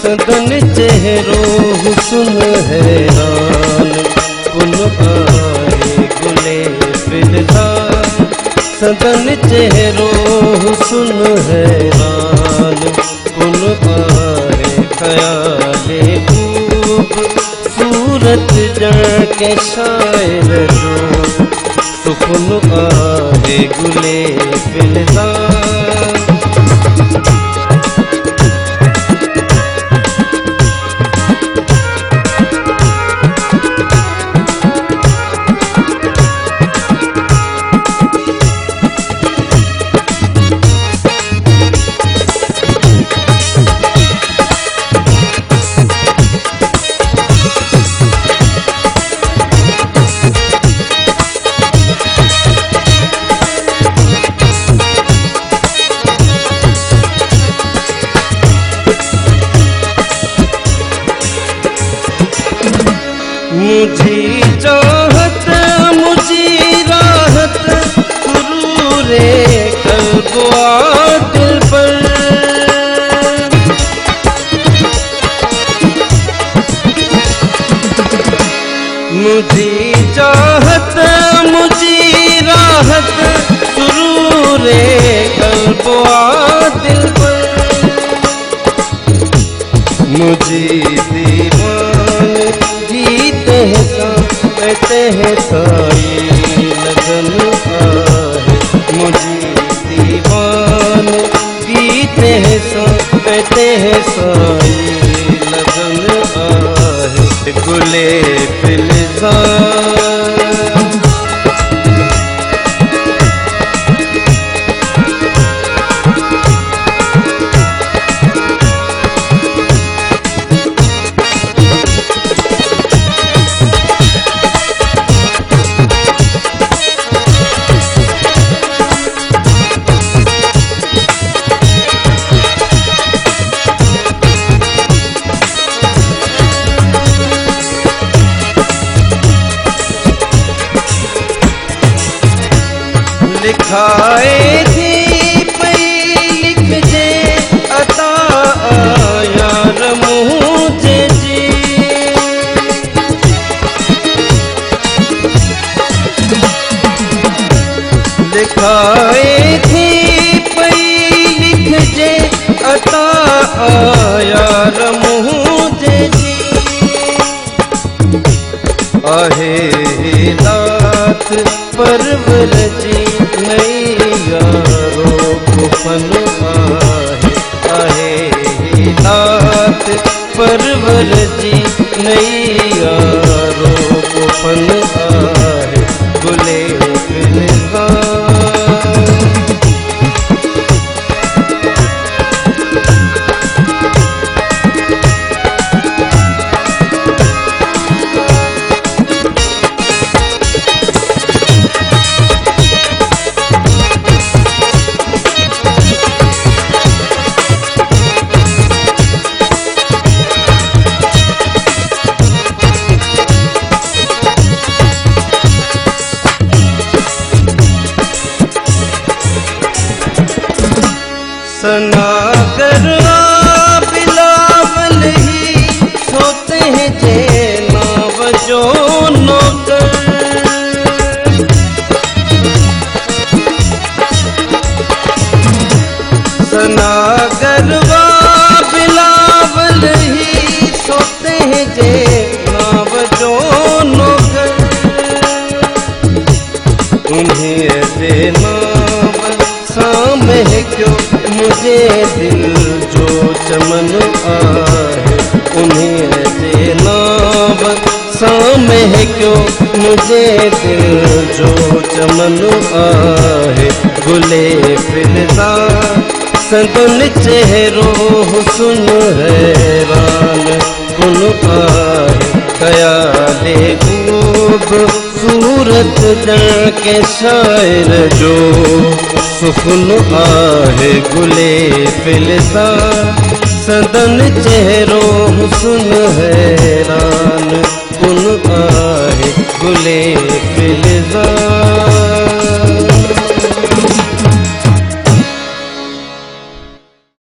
सदन चेहरो हुस्न हैरान कुन आए गुले फिलहाल। सदन चेहरो हुस्न हैरान कुन आए ख्याले खूब सूरत जड़ के शायर जो सुकुन आए गुले फिलहाल। मुझी चाहत मुझी राहत सुरूरे कल्ब दिल पर। मुझी चाहत मुझी राहत सुरूरे कल्ब दिल पर। मुझी दीवान जीते हैं कहते हैं साई लगन आहे। मुझे दीवान जीते हैं कहते हैं साई लगन आहे गुले फिलहाल। लिखाए थी पई लिख जे अता यार मुझे जी। लिखाए थी पई लिख जे अता यार मुझे जी। आहे दात परवर जी नई यारो फन आहे दात परवर जी नई यारो फन आहे गुले फिलहाल। सनागर बिलावल ही सोते हैं जे नावजो नौकर। सनागर बिलावल ही सोते हैं जे नावजो नौकर। उन्हें देना सामने क्यों मुझे दिल जो चमन आहे। उन्हें देना सामने क्यों मुझे दिल जो चमन आहे गुले फिलहाल। सदन चेहरो हुस्न हैरान कुन आहे ख्याले खूब सूरत जड़ के शायर जो सुकुन आहे गुले फिलहाल। सदन चेहरो हुस्न हैरान कुन आहे गुले फिलहाल।